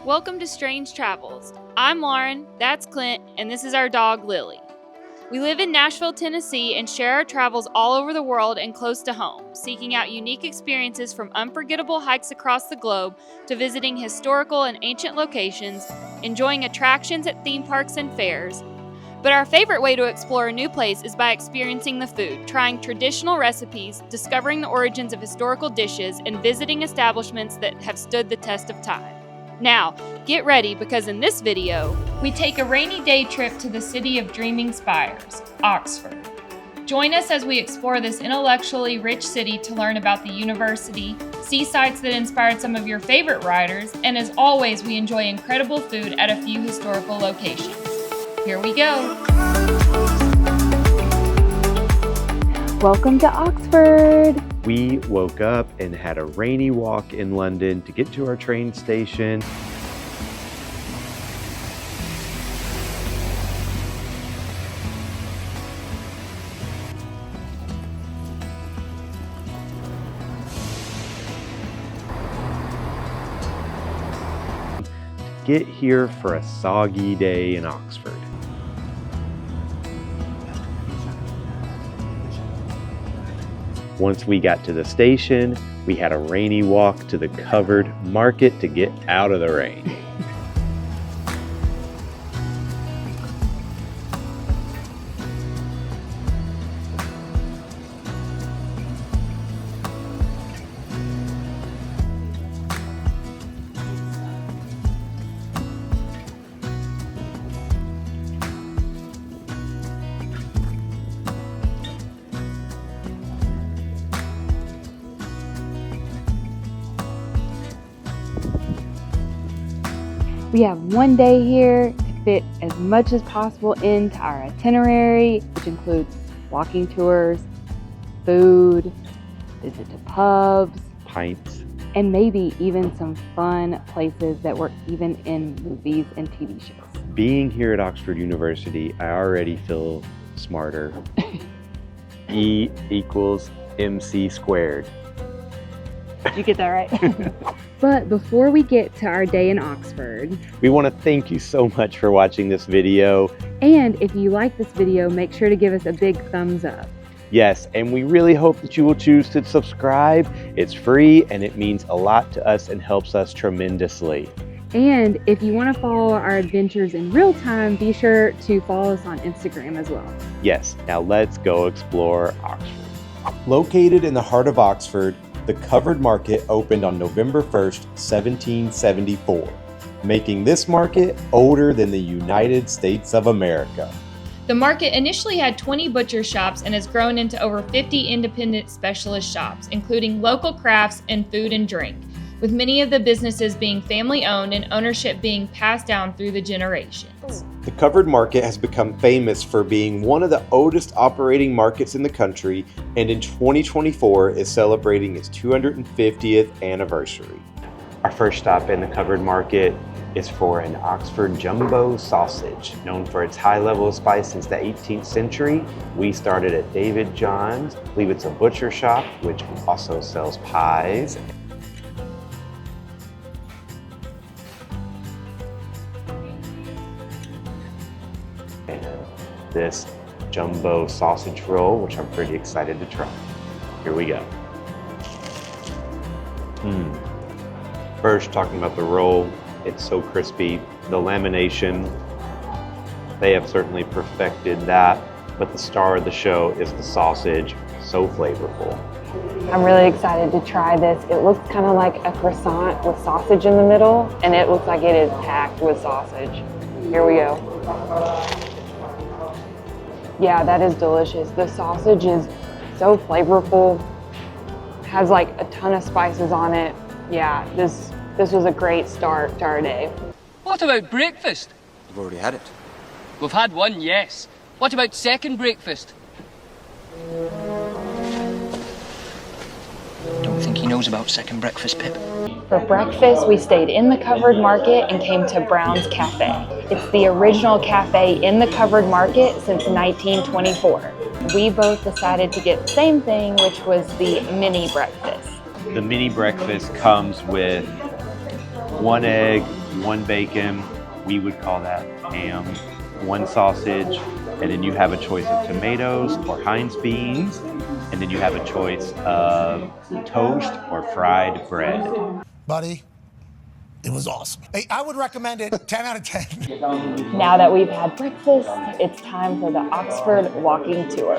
Welcome to Strange Travels. I'm Lauren, that's Clint, and this is our dog, Lilly. We live in Nashville, Tennessee, and share our travels all over the world and close to home, seeking out unique experiences from unforgettable hikes across the globe to visiting historical and ancient locations, enjoying attractions at theme parks and fairs. But our favorite way to explore a new place is by experiencing the food, trying traditional recipes, discovering the origins of historical dishes, and visiting establishments that have stood the test of time. Now, get ready because in this video, we take a rainy day trip to the city of dreaming spires, Oxford. Join us as we explore this intellectually rich city to learn about the university, see sites that inspired some of your favorite writers, and as always, we enjoy incredible food at a few historical locations. Here we go. Welcome to Oxford. We woke up and had a rainy walk in London to get to our train station. Get here for a soggy day in Oxford. Once we got to the station, we had a rainy walk to the covered market to get out of the rain. We have one day here to fit as much as possible into our itinerary, which includes walking tours, food, visit to pubs, Pints. and maybe even some fun places that were even in movies and TV shows. Being here at Oxford University, I already feel smarter. E equals MC squared. Did you get that right? But before we get to our day in Oxford, We want to thank you so much for watching this video. and if you like this video, make sure to give us a big thumbs up. Yes, and we really hope that you will choose to subscribe. It's free and it means a lot to us and helps us tremendously. And if you want to follow our adventures in real time, be sure to follow us on Instagram as well. Yes, now let's go explore Oxford. Located in the heart of Oxford, the Covered Market opened on November 1st, 1774, making this market older than the United States of America. The market initially had 20 butcher shops and has grown into over 50 independent specialist shops, including local crafts and food and drink, with many of the businesses being family-owned and ownership being passed down through the generations. The Covered Market has become famous for being one of the oldest operating markets in the country, and in 2024 is celebrating its 250th anniversary. Our first stop in the Covered Market is for an Oxford jumbo sausage. Known for its high level of spice since the 18th century, we started at David John's. I believe it's a butcher shop, which also sells pies. And this jumbo sausage roll, which I'm pretty excited to try. Here we go. First, talking about the roll, it's so crispy. The lamination, they have certainly perfected that, but the star of the show is the sausage, so flavorful. I'm really excited to try this. It looks kind of like a croissant with sausage in the middle, and it looks like it is packed with sausage. Here we go. Yeah, that is delicious. The sausage is so flavorful, has like a ton of spices on it. Yeah, this was a great start to our day. What about breakfast? You've already had it. We've had one, yes. What about second breakfast? Don't think he knows about second breakfast, Pip. For breakfast, we stayed in the Covered Market and came to Brown's Cafe. It's the original cafe in the Covered Market since 1924. We both decided to get the same thing, which was the mini breakfast. The mini breakfast comes with 1 egg, one bacon, we would call that ham, one sausage, and then you have a choice of tomatoes or Heinz beans, and then you have a choice of toast or fried bread. Buddy, it was awesome. Hey, I would recommend it 10 out of 10. Now that we've had breakfast, it's time for the Oxford walking tour.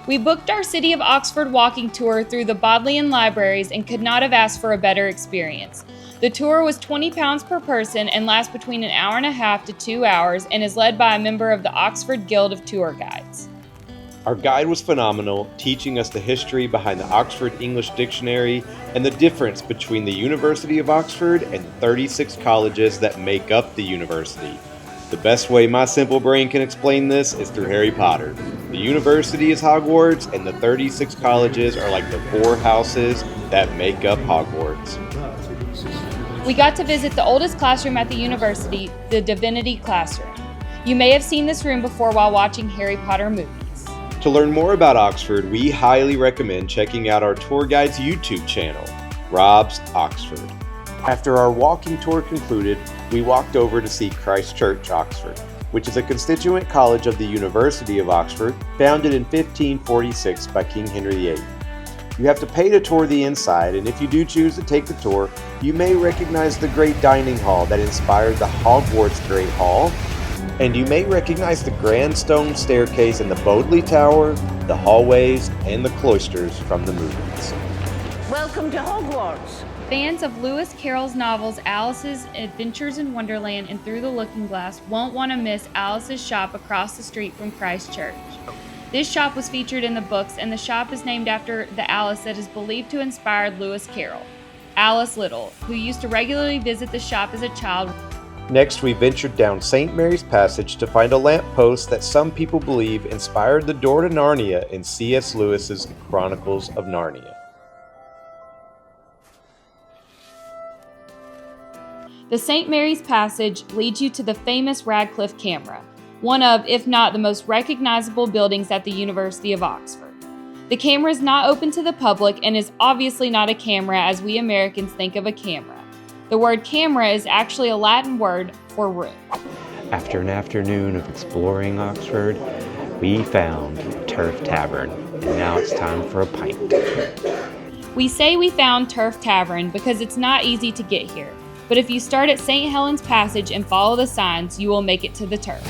We booked our City of Oxford walking tour through the Bodleian Libraries and could not have asked for a better experience. The tour was £20 per person and lasts between an hour and a half to 2 hours and is led by a member of the Oxford Guild of Tour Guides. Our guide was phenomenal, teaching us the history behind the Oxford English Dictionary and the difference between the University of Oxford and the 36 colleges that make up the university. The best way my simple brain can explain this is through Harry Potter. The university is Hogwarts, and the 36 colleges are like the 4 houses that make up Hogwarts. We got to visit the oldest classroom at the university, the Divinity Classroom. You may have seen this room before while watching Harry Potter movies. To learn more about Oxford, we highly recommend checking out our tour guide's YouTube channel, Rob's Oxford. After our walking tour concluded, we walked over to see Christ Church, Oxford, which is a constituent college of the University of Oxford, founded in 1546 by King Henry VIII. You have to pay to tour the inside, and if you do choose to take the tour, you may recognize the great dining hall that inspired the Hogwarts Great Hall, and you may recognize the grand stone staircase in the Bodley Tower, the hallways, and the cloisters from the movies. Welcome to Hogwarts. Fans of Lewis Carroll's novels Alice's Adventures in Wonderland and Through the Looking Glass won't want to miss Alice's shop across the street from Christ Church. This shop was featured in the books, and the shop is named after the Alice that is believed to have inspired Lewis Carroll, Alice Little, who used to regularly visit the shop as a child. Next, we ventured down St. Mary's Passage to find a lamppost that some people believe inspired the door to Narnia in C.S. Lewis's Chronicles of Narnia. The St. Mary's Passage leads you to the famous Radcliffe Camera, one of, if not the most recognizable buildings at the University of Oxford. The camera is not open to the public and is obviously not a camera as we Americans think of a camera. The word camera is actually a Latin word for room. After an afternoon of exploring Oxford, we found Turf Tavern, and now it's time for a pint. We say we found Turf Tavern because it's not easy to get here, but if you start at St. Helens Passage and follow the signs, you will make it to the Turf.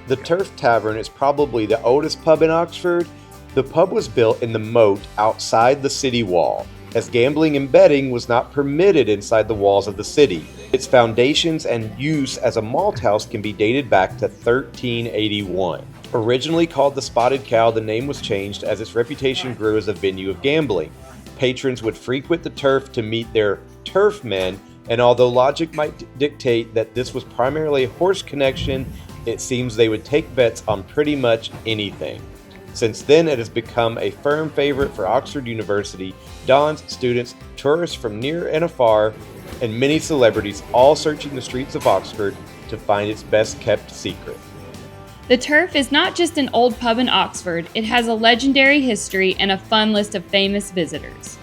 The Turf Tavern is probably the oldest pub in Oxford. The pub was built in the moat outside the city wall, as gambling and betting was not permitted inside the walls of the city. Its foundations and use as a malt house can be dated back to 1381. Originally called the Spotted Cow, the name was changed as its reputation grew as a venue of gambling. Patrons would frequent the turf to meet their turf men, and although logic might dictate that this was primarily a horse connection, it seems they would take bets on pretty much anything. Since then, it has become a firm favorite for Oxford University, dons, students, tourists from near and afar, and many celebrities all searching the streets of Oxford to find its best-kept secret. The Turf is not just an old pub in Oxford, it has a legendary history and a fun list of famous visitors.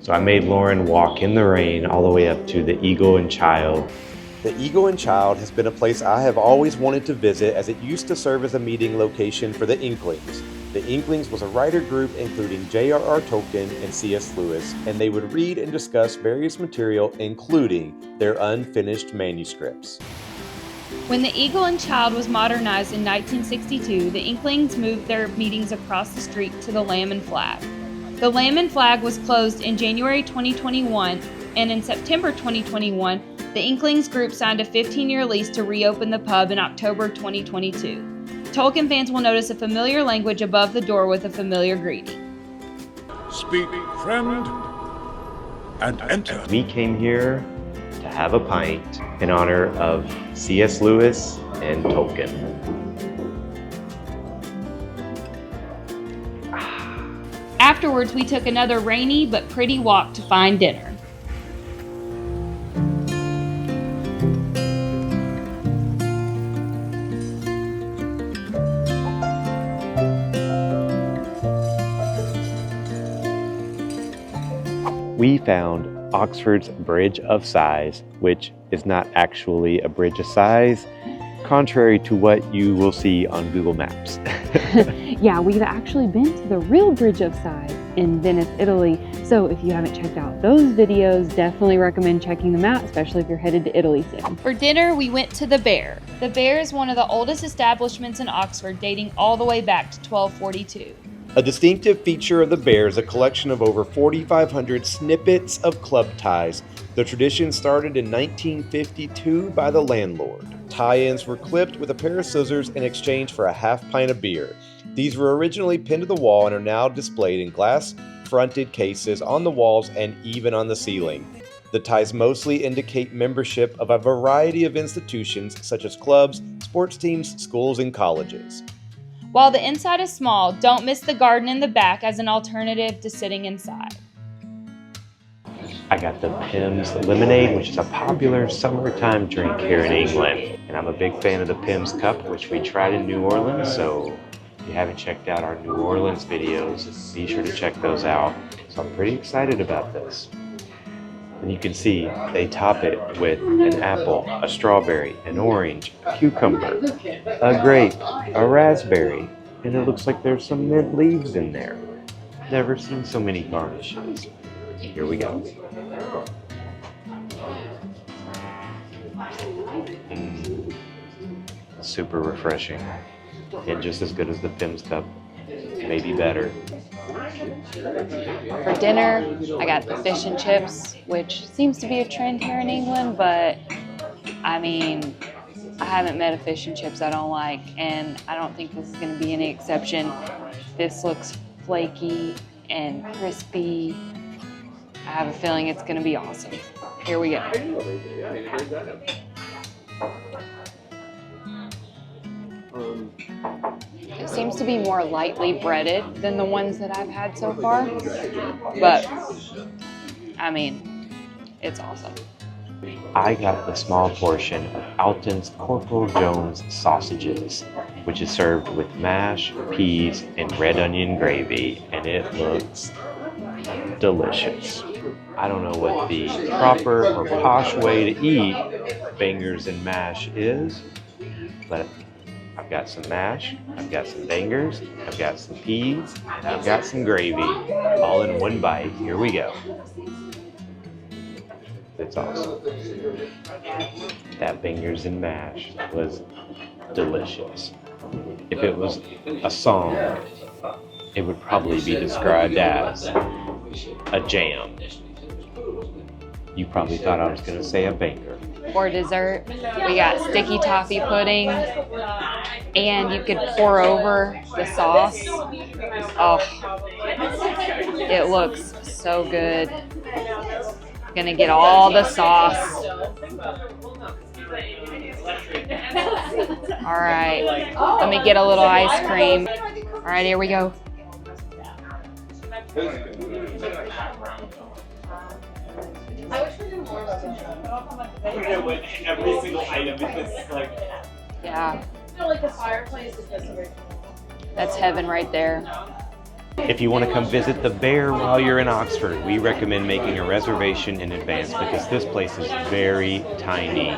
So I made Lauren walk in the rain all the way up to the Eagle and Child. The Eagle and Child has been a place I have always wanted to visit, as it used to serve as a meeting location for the Inklings. The Inklings was a writer group including J.R.R. Tolkien and C.S. Lewis, and they would read and discuss various material, including their unfinished manuscripts. When the Eagle and Child was modernized in 1962, the Inklings moved their meetings across the street to the Lamb and Flag. The Lamb and Flag was closed in January 2021, and in September 2021, the Inklings group signed a 15-year lease to reopen the pub in October 2022. Tolkien fans will notice a familiar language above the door with a familiar greeting. Speak, friend, and enter. We came here to have a pint in honor of C.S. Lewis and Tolkien. Afterwards, we took another rainy but pretty walk to find dinner. We found Oxford's Bridge of Sighs, which is not actually a bridge of sighs, contrary to what you will see on Google Maps. Yeah, we've actually been to the real Bridge of Sighs in Venice, Italy. So if you haven't checked out those videos, definitely recommend checking them out, especially if you're headed to Italy soon. For dinner, we went to the Bear. The Bear is one of the oldest establishments in Oxford, dating all the way back to 1242. A distinctive feature of the Bear is a collection of over 4,500 snippets of club ties. The tradition started in 1952 by the landlord. Tie-ins were clipped with a pair of scissors in exchange for a half pint of beer. These were originally pinned to the wall and are now displayed in glass-fronted cases on the walls and even on the ceiling. The ties mostly indicate membership of a variety of institutions such as clubs, sports teams, schools, and colleges. While the inside is small, don't miss the garden in the back as an alternative to sitting inside. I got the Pimm's Lemonade, which is a popular summertime drink here in England. And I'm a big fan of the Pimm's Cup, which we tried in New Orleans. So if you haven't checked out our New Orleans videos, be sure to check those out. So I'm pretty excited about this. And you can see they top it with an apple, a strawberry, an orange, a cucumber, a grape, a raspberry, and it looks like there's some mint leaves in there. Never seen so many garnishes. Here we go. Super refreshing. And just as good as the Pimm's Cup, maybe better. For dinner, I got the fish and chips, which seems to be a trend here in England, but I mean, I haven't met a fish and chips I don't like, and I don't think this is going to be any exception. This looks flaky and crispy. I have a feeling it's going to be awesome. Here we go. It seems to be more lightly breaded than the ones that I've had so far, but I mean, it's awesome. I got the small portion of Alton's Corporal Jones sausages, which is served with mash, peas, and red onion gravy, and it looks delicious. I don't know what the proper or posh way to eat bangers and mash is, but I've got some mash, I've got some bangers, I've got some peas, and I've got some gravy, all in one bite. Here we go. It's awesome. That bangers and mash was delicious. If it was a song, it would probably be described as a jam. You probably thought I was going to say a banger. For dessert, we got sticky toffee pudding, and you could pour over the sauce. Oh, it looks so good. Gonna get all the sauce. All right, let me get a little ice cream. All right, here we go. Every single item is like. Yeah. Like the fireplace is just That's heaven right there. If you want to come visit the Bear while you're in Oxford, we recommend making a reservation in advance because this place is very tiny.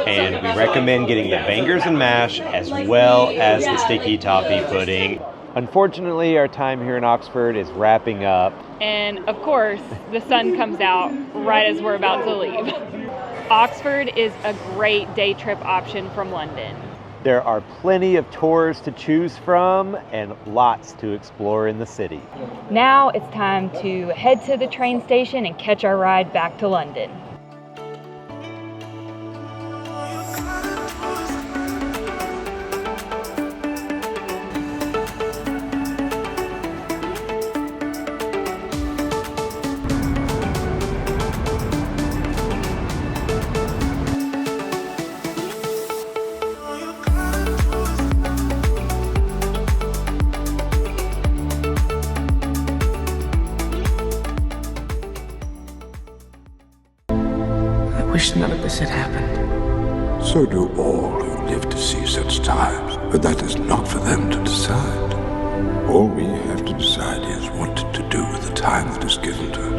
And we recommend getting the bangers and mash as well as the sticky toffee pudding. Unfortunately, our time here in Oxford is wrapping up. And of course, the sun comes out right as we're about to leave. Oxford is a great day trip option from London. There are plenty of tours to choose from and lots to explore in the city. Now it's time to head to the train station and catch our ride back to London. I wish none of this had happened. So do all who live to see such times, but that is not for them to decide. All we have to decide is what to do with the time that is given to us.